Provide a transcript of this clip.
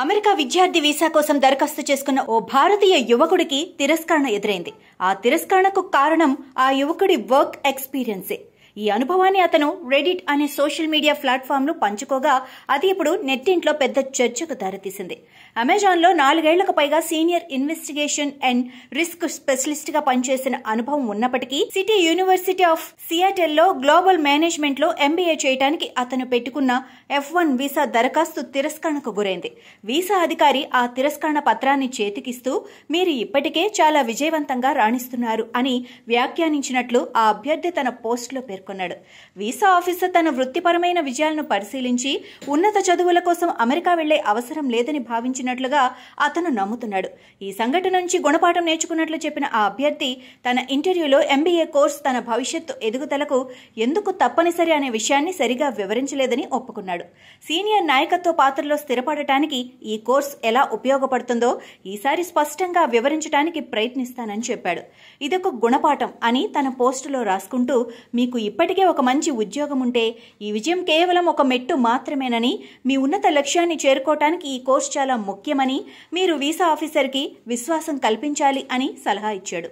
America విద్యార్థి visa కోసం దరఖాస్తు చేసుకున్న ఓ భారతీయ యువకుడికి తిరస్కరణ ఎదురైంది. ఆ తిరస్కరణకు కారణం ఆ యువకుడి వర్క్ ఎక్స్పీరియన్సే. ఈ అనుభవాన్ని అతను రెడిట్ అనే సోషల్ మీడియా ప్లాట్ఫామ్ లో పంచుకోగా అది ఇప్పుడు నెట్టింట్లో పెద్ద చర్చకు దారితీసింది. అమెజాన్ లో 4 ఏళ్లకు పైగా senior investigation and risk specialist గా పనిచేసిన అనుభవం ఉన్నప్పటికీ సిటీ యూనివర్సిటీ ఆఫ్ సియాటెల్ లో గ్లోబల్ మేనేజ్మెంట్ లో ఎంబీఏ చేయడానికి అతను పెట్టుకున్న F1 వీసా దరఖాస్తు తిరస్కరణకు గురైంది. వీసా అధికారి ఆ తిరస్కరణ పత్రాన్ని చేతికిస్తూ మీరు ఇప్పటికే చాలా విజయవంతంగా రాణిస్తున్నారు అని వ్యాఖ్యానించినట్లు ఆ అభ్యర్థి తన పోస్టులో పేర్కొన్నాడు. వీసా ఆఫీసర్ తన వృత్తిపరమైన విజయాలను పరిశీలించి ఉన్నత చదువుల కోసం అమెరికా వెళ్లే అవసరం లేదని భావించినట్లుగా అతను నమ్ముతున్నాడు. ఈ సంఘటన నుంచి గుణపాఠం నేర్చుకున్నట్లు చెప్పిన ఆ అభ్యర్థి తన ఇంటర్వ్యూలో ఎంబీఏ కోర్సు తన భవిష్యత్తు ఎదుగుదలకు ఎందుకు తప్పనిసరి అనే విషయాన్ని సరిగా వివరించలేదని ఒప్పుకున్నాడు. సీనియర్ నాయకత్వ పాత్రలో స్థిరపడటానికి ఈ కోర్సు ఎలా ఉపయోగపడుతుందో ఈసారి స్పష్టంగా వివరించడానికి ప్రయత్నిస్తానని చెప్పాడు. ఇదొక గుణపాఠం అని తన పోస్టులో రాసుకుంటూ మీకు ఇప్పటికే ఒక మంచి ఉద్యోగం ఉంటే ఈ విజయం కేవలం ఒక మెట్టు మాత్రమేనని, మీ ఉన్నత లక్ష్యాన్ని చేరుకోవటానికి ఈ కోర్సు చాలా ముఖ్యమని, మీరు వీసా ఆఫీసర్కి విశ్వాసం కల్పించాలి అని సలహా ఇచ్చాడు.